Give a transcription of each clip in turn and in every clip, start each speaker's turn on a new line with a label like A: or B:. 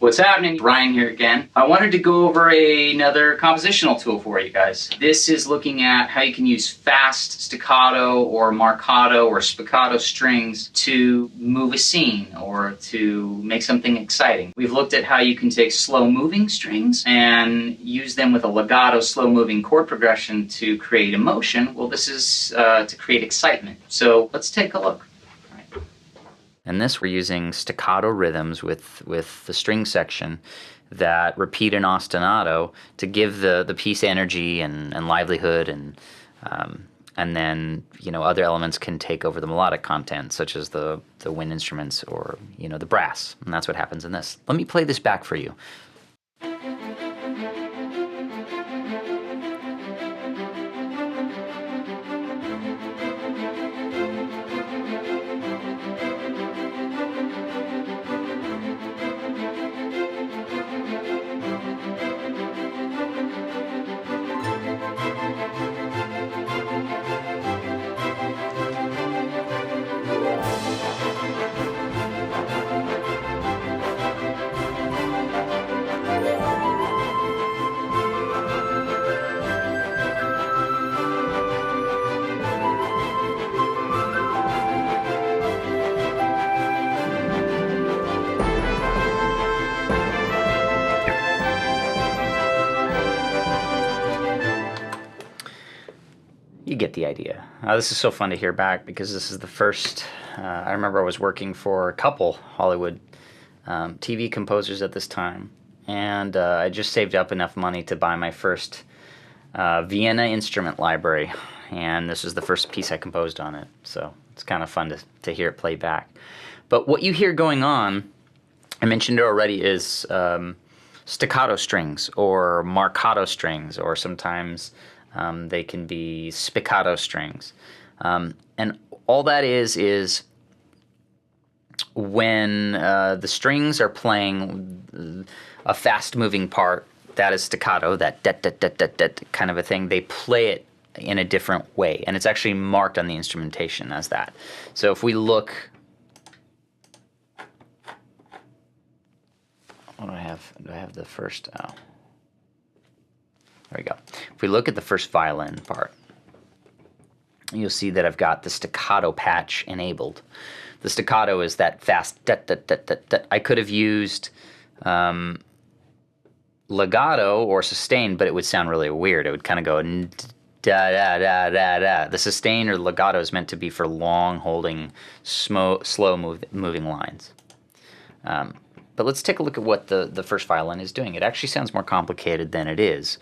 A: What's happening? Ryan here again. I wanted to go over another compositional tool for you guys. This is looking at how you can use fast staccato or marcato or spiccato strings to move a scene or to make something exciting. We've looked at how you can take slow moving strings and use them with a legato slow moving chord progression to create emotion. Well, this is to create excitement. So let's take a look. In this, we're using staccato rhythms with the string section that repeat an ostinato to give the piece energy and livelihood, and then other elements can take over the melodic content, such as the wind instruments or the brass, and that's what happens in this. Let me play this back for you. You get the idea. This is so fun to hear back because this is the first. I remember I was working for a couple Hollywood TV composers at this time, and I just saved up enough money to buy my first Vienna instrument library, and this is the first piece I composed on it. So it's kind of fun to hear it play back. But what you hear going on, I mentioned it already, is staccato strings or marcato strings, or sometimes they can be spiccato strings. And all that is when the strings are playing a fast-moving part, that is staccato, that det kind of a thing, they play it in a different way. And it's actually marked on the instrumentation as that. So if we look... What do I have? Do I have the first... Oh. There we go. If we look at the first violin part, you'll see that I've got the staccato patch enabled. The staccato is that fast da da da da da. I could have used legato or sustain, but it would sound really weird. It would kind of go da da da da da. The sustain or legato is meant to be for long holding, slow moving lines. But let's take a look at what the first violin is doing. It actually sounds more complicated than it is.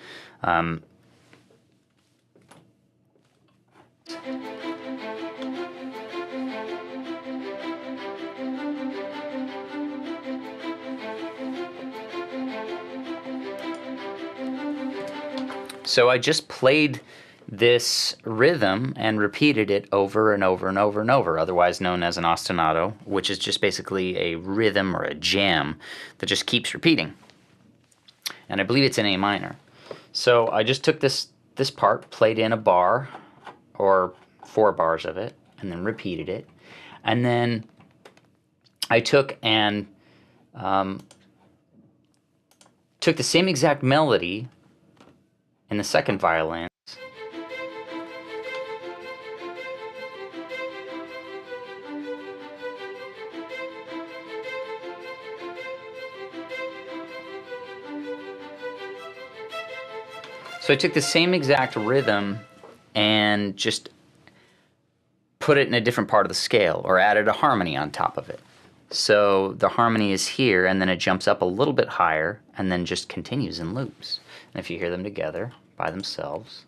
A: So I just played this rhythm and repeated it over and over and over and over, otherwise known as an ostinato, which is just basically a rhythm or a jam that just keeps repeating. And I believe it's in A minor. So I just took this part, played in a bar or 4 bars of it, and then repeated it. And then I took and took the same exact melody in the second violin. So I took the same exact rhythm and just put it in a different part of the scale, or added a harmony on top of it. So the harmony is here, and then it jumps up a little bit higher, and then just continues in loops. And if you hear them together by themselves.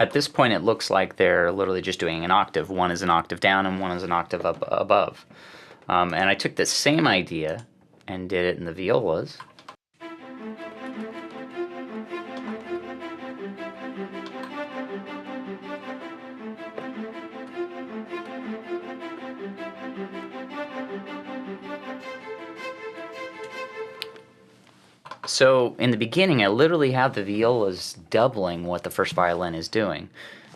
A: At this point, it looks like they're literally just doing an octave. One is an octave down and one is an octave up above. And I took the same idea and did it in the violas. So in the beginning, I literally have the violas doubling what the first violin is doing.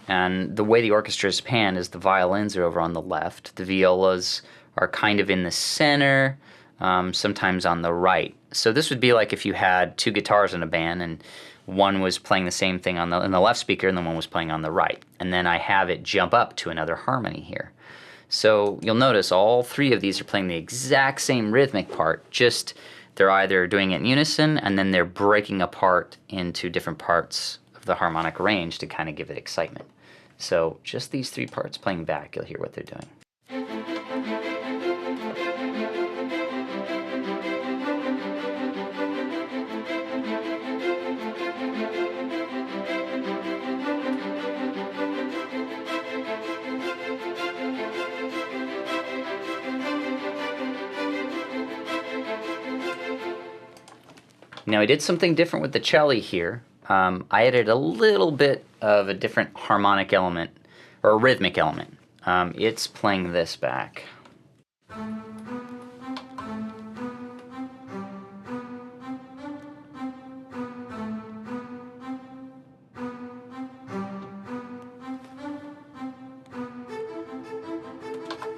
A: And the way the orchestra is panned is the violins are over on the left, the violas are kind of in the center, sometimes on the right. So this would be like if you had two guitars in a band and one was playing the same thing on the left speaker and the one was playing on the right. And then I have it jump up to another harmony here. So you'll notice all three of these are playing the exact same rhythmic part, just they're either doing it in unison and then they're breaking apart into different parts of the harmonic range to kind of give it excitement. So just these three parts playing back, you'll hear what they're doing. Now I did something different with the cello here. I added a little bit of a different harmonic element, or a rhythmic element. It's playing this back.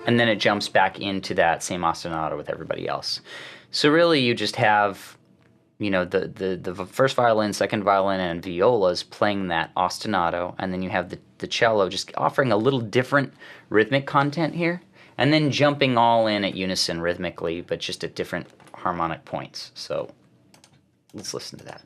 A: And then it jumps back into that same ostinato with everybody else. So really you just have, you know, the first violin, second violin, and violas playing that ostinato, and then you have the cello just offering a little different rhythmic content here, and then jumping all in at unison rhythmically, but just at different harmonic points. So let's listen to that.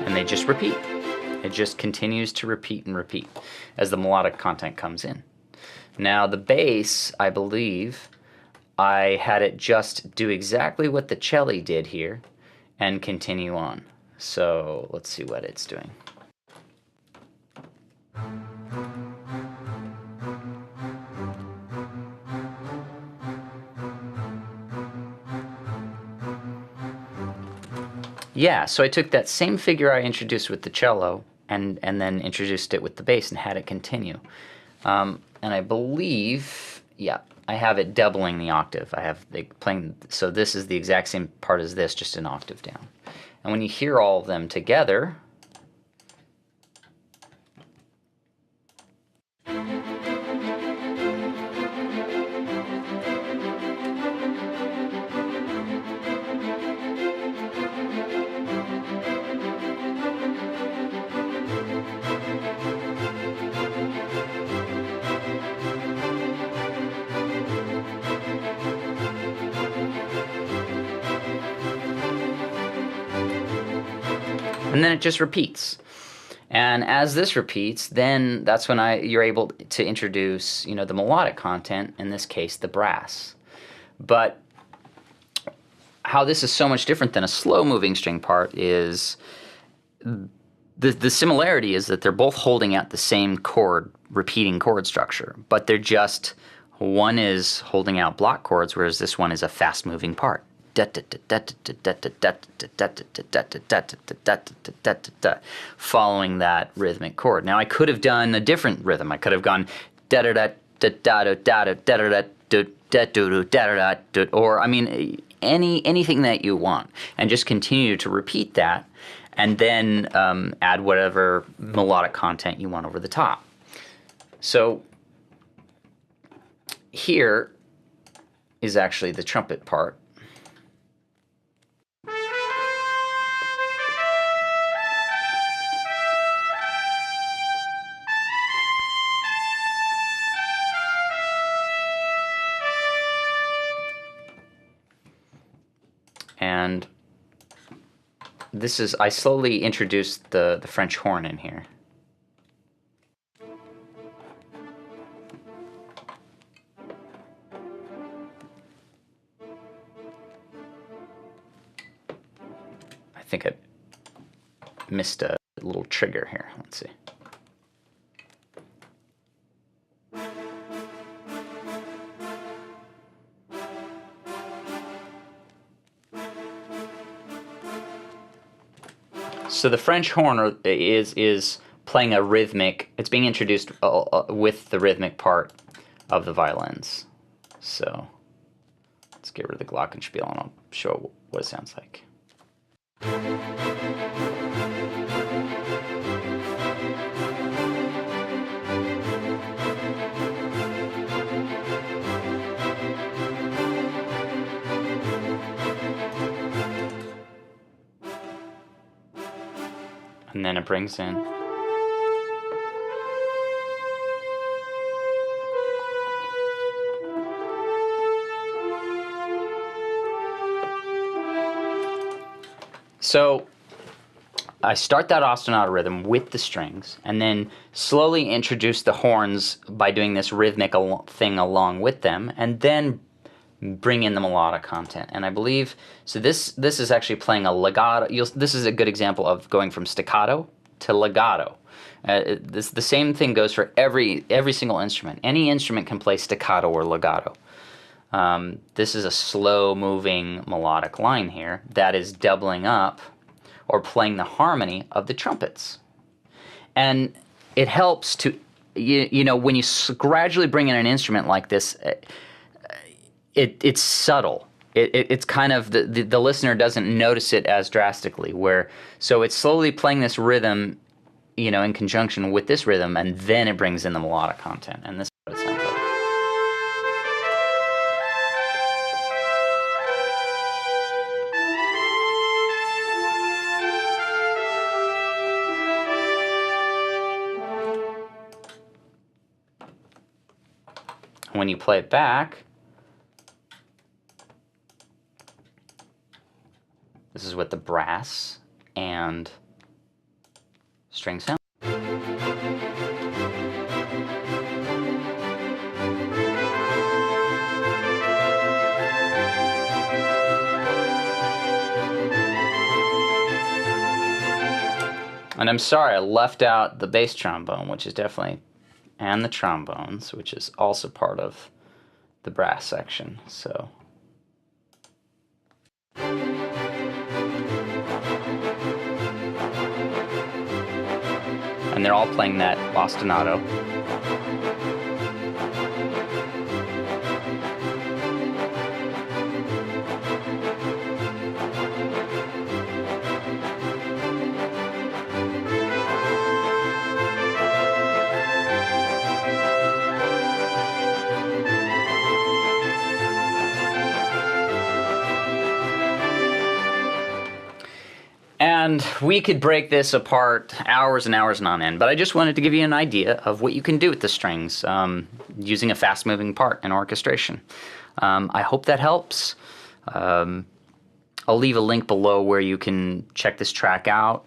A: And they just repeat. It just continues to repeat and repeat as the melodic content comes in. Now the bass, I believe, I had it just do exactly what the cello did here and continue on. So let's see what it's doing. Yeah, so I took that same figure I introduced with the cello and then introduced it with the bass and had it continue. And I believe, yeah, I have it doubling the octave. I have it playing, so this is the exact same part as this, just an octave down. And when you hear all of them together, and then it just repeats. And as this repeats, then that's when you're able to introduce, you know, the melodic content, in this case the brass. But how this is so much different than a slow moving string part is the similarity is that they're both holding out the same chord, repeating chord structure, but they're just, one is holding out block chords, whereas this one is a fast moving part. Following that rhythmic chord. Now I could have done a different rhythm. I could have gone or I mean anything that you want, and just continue to repeat that, and then add whatever melodic content you want over the top. So here is actually the trumpet part. And this is, I slowly introduced the French horn in here. think I missed a little trigger here. Let's see. So the French horn is playing a rhythmic. It's being introduced with the rhythmic part of the violins. So let's get rid of the glockenspiel and I'll show what it sounds like. And then it brings in. So I start that ostinato rhythm with the strings and then slowly introduce the horns by doing this rhythmic thing along with them, and then bring in the melodic content. And I believe, so this is actually playing a legato. This is a good example of going from staccato to legato. The same thing goes for every single instrument. Any instrument can play staccato or legato. This is a slow moving melodic line here that is doubling up or playing the harmony of the trumpets. And it helps to, you know, when you gradually bring in an instrument like this, it's subtle. It's kind of, the listener doesn't notice it as drastically, so it's slowly playing this rhythm, you know, in conjunction with this rhythm, and then it brings in the melodic content, and this is what it sounds like. When you play it back, this is what the brass and string sound. And I'm sorry, I left out the bass trombone, which is definitely, and the trombones, which is also part of the brass section. So. And they're all playing that ostinato. And we could break this apart hours and hours and on end, but I just wanted to give you an idea of what you can do with the strings using a fast-moving part in orchestration. I hope that helps. I'll leave a link below where you can check this track out.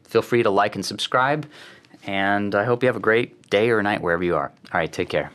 A: Feel free to like and subscribe, and I hope you have a great day or night wherever you are. All right, take care.